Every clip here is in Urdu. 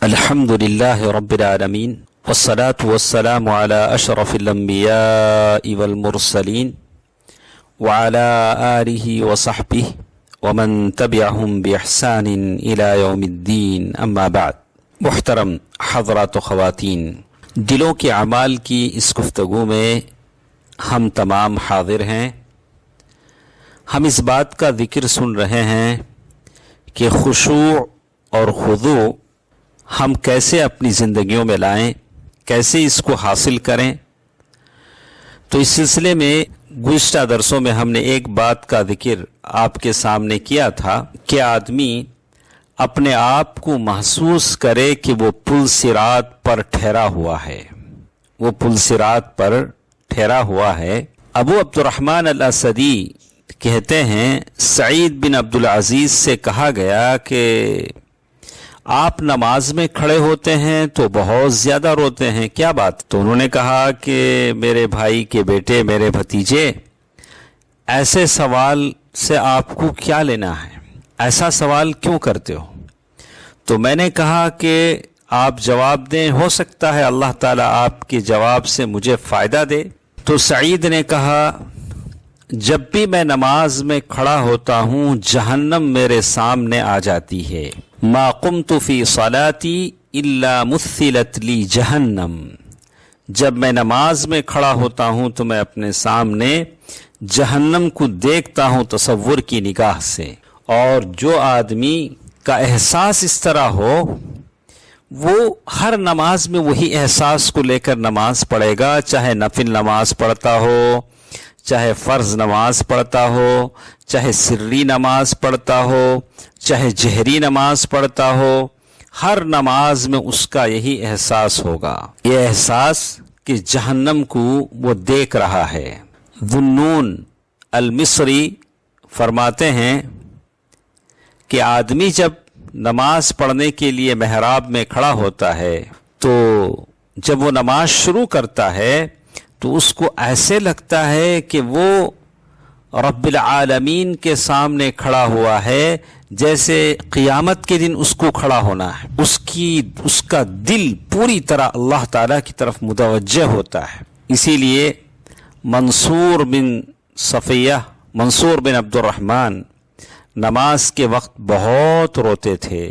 الحمد لله رب العالمين والصلاة والسلام على أشرف الأنبياء والمرسلين وعلى آله وصحبه ومن تبعهم بإحسان إلى يوم الدين أما بعد. محترم حضرات و خواتین، دلوں کے اعمال کی اس گفتگو میں ہم تمام حاضر ہیں۔ ہم اس بات کا ذکر سن رہے ہیں کہ خشوع اور خضوع ہم کیسے اپنی زندگیوں میں لائیں، کیسے اس کو حاصل کریں۔ تو اس سلسلے میں گزشتہ درسوں میں ہم نے ایک بات کا ذکر آپ کے سامنے کیا تھا کہ آدمی اپنے آپ کو محسوس کرے کہ وہ پل صراط پر ٹھہرا ہوا ہے، وہ پل صراط پر ٹھہرا ہوا ہے۔ ابو عبد الرحمن الاسدی کہتے ہیں سعید بن عبدالعزیز سے کہا گیا کہ آپ نماز میں کھڑے ہوتے ہیں تو بہت زیادہ روتے ہیں، کیا بات؟ تو انہوں نے کہا کہ میرے بھائی کے بیٹے، میرے بھتیجے، ایسے سوال سے آپ کو کیا لینا ہے؟ ایسا سوال کیوں کرتے ہو؟ تو میں نے کہا کہ آپ جواب دیں، ہو سکتا ہے اللہ تعالیٰ آپ کے جواب سے مجھے فائدہ دے۔ تو سعید نے کہا جب بھی میں نماز میں کھڑا ہوتا ہوں جہنم میرے سامنے آ جاتی ہے۔ ما قمت فی صلاتی الا مثلت لی جہنم، جب میں نماز میں کھڑا ہوتا ہوں تو میں اپنے سامنے جہنم کو دیکھتا ہوں تصور کی نگاہ سے۔ اور جو آدمی کا احساس اس طرح ہو وہ ہر نماز میں وہی احساس کو لے کر نماز پڑھے گا، چاہے نفل نماز پڑھتا ہو، چاہے فرض نماز پڑھتا ہو، چاہے سری نماز پڑھتا ہو، چاہے جہری نماز پڑھتا ہو، ہر نماز میں اس کا یہی احساس ہوگا، یہ احساس کہ جہنم کو وہ دیکھ رہا ہے۔ ذنون المصری فرماتے ہیں کہ آدمی جب نماز پڑھنے کے لیے محراب میں کھڑا ہوتا ہے تو جب وہ نماز شروع کرتا ہے تو اس کو ایسے لگتا ہے کہ وہ رب العالمین کے سامنے کھڑا ہوا ہے، جیسے قیامت کے دن اس کو کھڑا ہونا ہے۔ اس کا دل پوری طرح اللہ تعالیٰ کی طرف متوجہ ہوتا ہے۔ اسی لیے منصور بن عبد الرحمن نماز کے وقت بہت روتے تھے۔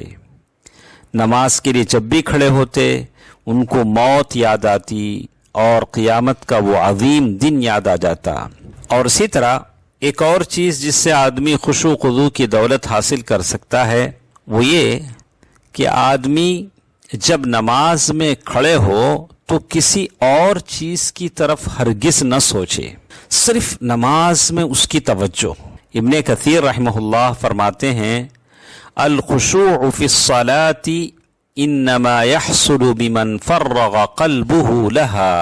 نماز کے لیے جب بھی کھڑے ہوتے ان کو موت یاد آتی اور قیامت کا وہ عظیم دن یاد آ جاتا۔ اور اسی طرح ایک اور چیز جس سے آدمی خشوع خضوع کی دولت حاصل کر سکتا ہے وہ یہ کہ آدمی جب نماز میں کھڑے ہو تو کسی اور چیز کی طرف ہرگز نہ سوچے، صرف نماز میں اس کی توجہ۔ ابن کثیر رحمہ اللہ فرماتے ہیں الخشوع فی الصلاۃ انما يحصل بمن فرغ قلبه لها،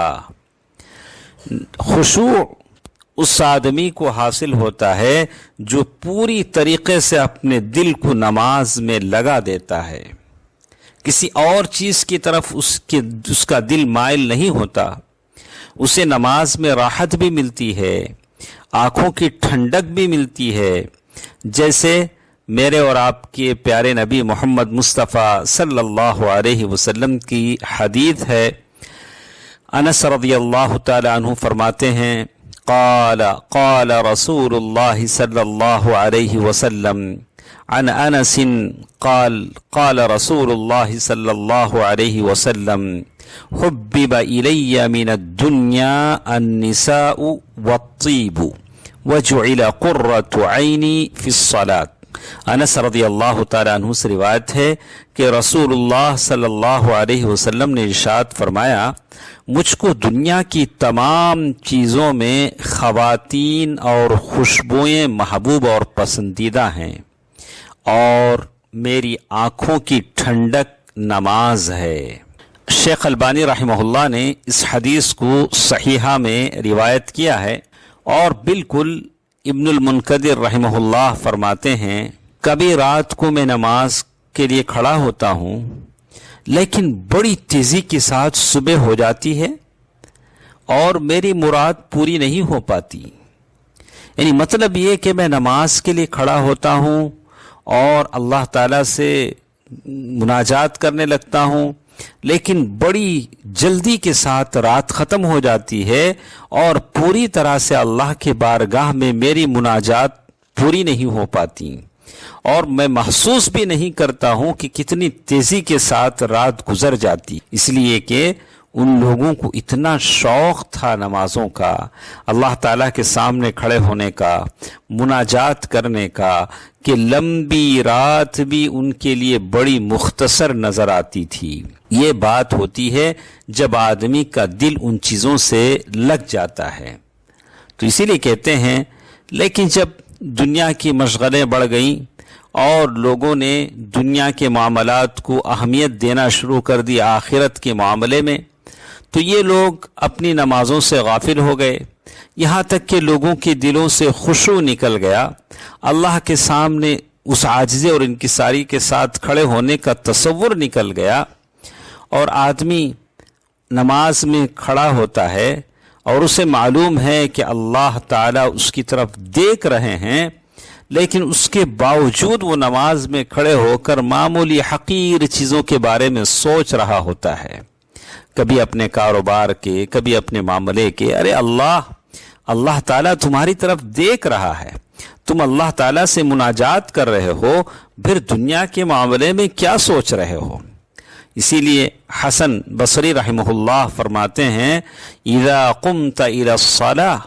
خشوع اس آدمی کو حاصل ہوتا ہے جو پوری طریقے سے اپنے دل کو نماز میں لگا دیتا ہے، کسی اور چیز کی طرف اس کا دل مائل نہیں ہوتا، اسے نماز میں راحت بھی ملتی ہے، آنکھوں کی ٹھنڈک بھی ملتی ہے۔ جیسے میرے اور آپ کے پیارے نبی محمد مصطفیٰ صلی اللہ علیہ وسلم کی حدیث ہے، انس رضی اللہ تعالی عنہ فرماتے ہیں قال رسول اللہ صلی اللہ علیہ وسلم عن انس قال رسول اللہ صلی اللہ علیہ وسلم حبب الی من الدنیا النساء والطیب وجعل قرۃ عینی فی الصلاۃ۔ انس رضی اللہ تعالیٰ عنہ سے روایت ہے کہ رسول اللہ صلی اللہ علیہ وسلم نے ارشاد فرمایا مجھ کو دنیا کی تمام چیزوں میں خواتین اور خوشبوئیں محبوب اور پسندیدہ ہیں، اور میری آنکھوں کی ٹھنڈک نماز ہے۔ شیخ البانی رحمہ اللہ نے اس حدیث کو صحیحہ میں روایت کیا ہے، اور بالکل ابن المنکدر رحمہ اللہ فرماتے ہیں کبھی رات کو میں نماز کے لیے کھڑا ہوتا ہوں لیکن بڑی تیزی کے ساتھ صبح ہو جاتی ہے اور میری مراد پوری نہیں ہو پاتی، یعنی مطلب یہ کہ میں نماز کے لیے کھڑا ہوتا ہوں اور اللہ تعالیٰ سے مناجات کرنے لگتا ہوں، لیکن بڑی جلدی کے ساتھ رات ختم ہو جاتی ہے اور پوری طرح سے اللہ کے بارگاہ میں میری مناجات پوری نہیں ہو پاتی، اور میں محسوس بھی نہیں کرتا ہوں کہ کتنی تیزی کے ساتھ رات گزر جاتی، اس لیے کہ ان لوگوں کو اتنا شوق تھا نمازوں کا، اللہ تعالیٰ کے سامنے کھڑے ہونے کا، مناجات کرنے کا، کہ لمبی رات بھی ان کے لیے بڑی مختصر نظر آتی تھی۔ یہ بات ہوتی ہے جب آدمی کا دل ان چیزوں سے لگ جاتا ہے۔ تو اسی لیے کہتے ہیں، لیکن جب دنیا کی مشغلیں بڑھ گئیں اور لوگوں نے دنیا کے معاملات کو اہمیت دینا شروع کر دی آخرت کے معاملے میں، تو یہ لوگ اپنی نمازوں سے غافل ہو گئے، یہاں تک کہ لوگوں کے دلوں سے خشوع نکل گیا، اللہ کے سامنے اس عاجزی اور انکساری کے ساتھ کھڑے ہونے کا تصور نکل گیا، اور آدمی نماز میں کھڑا ہوتا ہے اور اسے معلوم ہے کہ اللہ تعالیٰ اس کی طرف دیکھ رہے ہیں، لیکن اس کے باوجود وہ نماز میں کھڑے ہو کر معمولی حقیر چیزوں کے بارے میں سوچ رہا ہوتا ہے، کبھی اپنے کاروبار کے، کبھی اپنے معاملے کے۔ ارے اللہ تعالیٰ تمہاری طرف دیکھ رہا ہے، تم اللہ تعالیٰ سے مناجات کر رہے ہو، پھر دنیا کے معاملے میں کیا سوچ رہے ہو؟ اسی لیے حسن بصری رحمہ اللہ فرماتے ہیں، اذا قمت الى الصلاة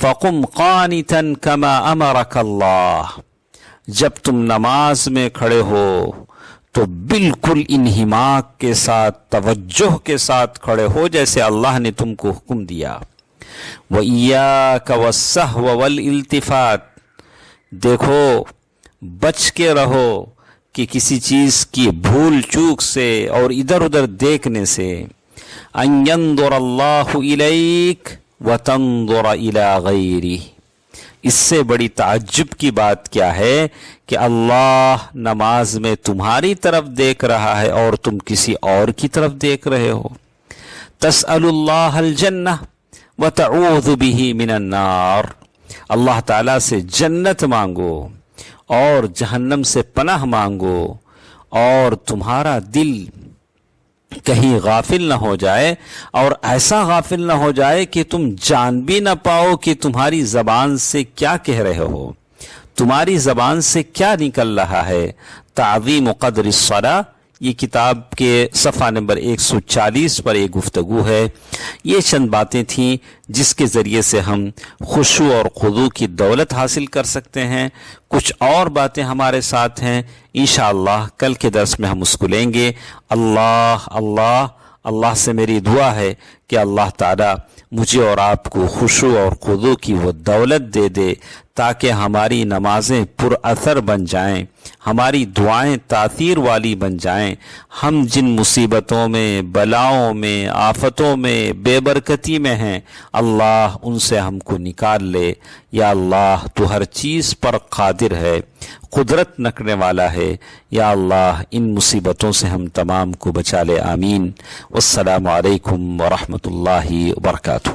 فقم قانتا كما امرك اللہ، جب تم نماز میں کھڑے ہو تو بالکل انہماک کے ساتھ، توجہ کے ساتھ کھڑے ہو جیسے اللہ نے تم کو حکم دیا۔ وَإِيَّاكَ وَالسَّهْوَ وَالْإِلْتِفَاتِ، دیکھو بچ کے رہو کہ کسی چیز کی بھول چوک سے اور ادھر ادھر دیکھنے سے۔ أَن يَنظُرَ اللَّهُ إِلَيْكَ وَتَنظُرَ إِلَى غَيْرِهِ، اس سے بڑی تعجب کی بات کیا ہے کہ اللہ نماز میں تمہاری طرف دیکھ رہا ہے اور تم کسی اور کی طرف دیکھ رہے ہو۔ تسأل اللہ الجنہ وتعوذ به من النار، اللہ تعالیٰ سے جنت مانگو اور جہنم سے پناہ مانگو، اور تمہارا دل کہیں غافل نہ ہو جائے، اور ایسا غافل نہ ہو جائے کہ تم جان بھی نہ پاؤ کہ تمہاری زبان سے کیا کہہ رہے ہو، تمہاری زبان سے کیا نکل رہا ہے۔ تعظیم قدر الصلاۃ، یہ کتاب کے صفحہ نمبر 140 پر ایک گفتگو ہے۔ یہ چند باتیں تھیں جس کے ذریعے سے ہم خشوع اور خضوع کی دولت حاصل کر سکتے ہیں۔ کچھ اور باتیں ہمارے ساتھ ہیں، انشاءاللہ کل کے درس میں ہم اس کو لیں گے۔ اللہ سے میری دعا ہے کہ اللہ تعالیٰ مجھے اور آپ کو خشوع اور خضوع کی وہ دولت دے دے تاکہ ہماری نمازیں پر اثر بن جائیں، ہماری دعائیں تاثیر والی بن جائیں، ہم جن مصیبتوں میں، بلاؤں میں، آفتوں میں، بے برکتی میں ہیں، اللہ ان سے ہم کو نکال لے۔ یا اللہ تو ہر چیز پر قادر ہے، قدرت رکھنے والا ہے، یا اللہ ان مصیبتوں سے ہم تمام کو بچا لے، آمین۔ والسلام علیکم ورحمۃ اللہ وبرکاتہ۔